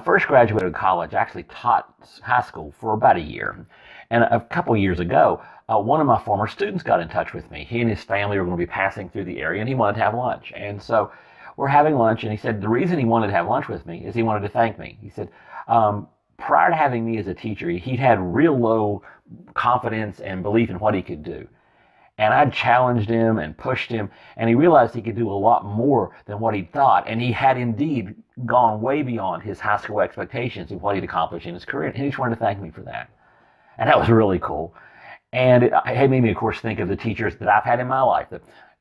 first graduated college, I actually taught high school for about a year. And a couple years ago, one of my former students got in touch with me. He and his family were going to be passing through the area, and he wanted to have lunch. And so we're having lunch, and he said the reason he wanted to have lunch with me is he wanted to thank me. He said, prior to having me as a teacher, he'd had real low confidence and belief in what he could do. And I'd challenged him and pushed him, and he realized he could do a lot more than what he thought. And he had indeed gone way beyond his high school expectations of what he'd accomplished in his career. And he just wanted to thank me for that. And that was really cool. And it made me, of course, think of the teachers that I've had in my life,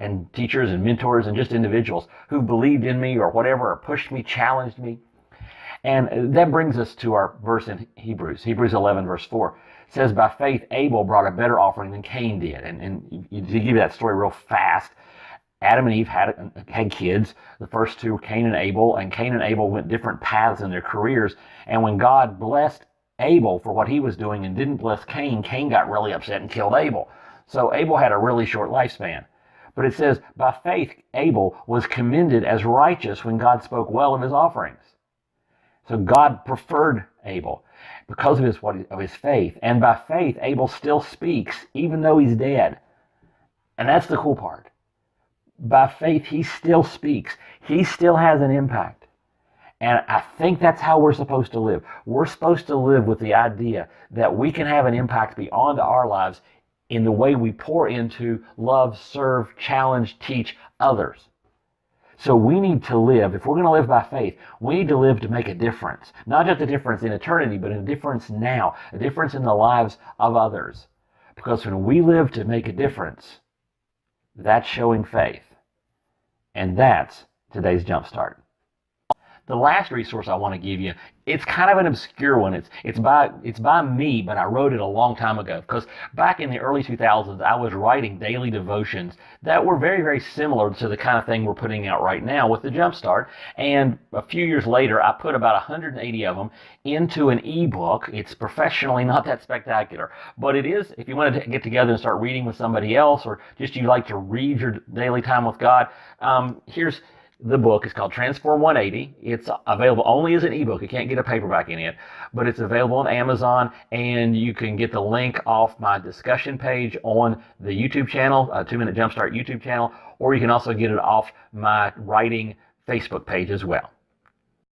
and teachers and mentors and just individuals who believed in me or whatever, or pushed me, challenged me. And that brings us to our verse in Hebrews 11, verse 4. It says, by faith, Abel brought a better offering than Cain did. And to give you that story real fast, Adam and Eve had kids. The first two, Cain and Abel went different paths in their careers. And when God blessed Abel for what he was doing and didn't bless Cain, Cain got really upset and killed Abel. So Abel had a really short lifespan. But it says, by faith, Abel was commended as righteous when God spoke well of his offerings. So God preferred Abel because of his faith. And by faith, Abel still speaks, even though he's dead. And that's the cool part. By faith, he still speaks. He still has an impact. And I think that's how we're supposed to live. We're supposed to live with the idea that we can have an impact beyond our lives in the way we pour into, love, serve, challenge, teach others. So we need to live, if we're going to live by faith, we need to live to make a difference. Not just a difference in eternity, but a difference now, a difference in the lives of others. Because when we live to make a difference, that's showing faith. And that's today's Jumpstart. The last resource I want to give you, it's kind of an obscure one. It's by me, but I wrote it a long time ago. Because back in the early 2000s, I was writing daily devotions that were very, very similar to the kind of thing we're putting out right now with the Jumpstart. And a few years later, I put about 180 of them into an ebook. It's professionally not that spectacular, but it is, if you want to get together and start reading with somebody else, or just you like to read your daily time with God, here's the book. Is called Transform 180. It's available only as an ebook. You can't get a paperback in it, but it's available on Amazon, and you can get the link off my discussion page on the YouTube channel, 2 Minute Jumpstart YouTube channel, or you can also get it off my writing Facebook page as well.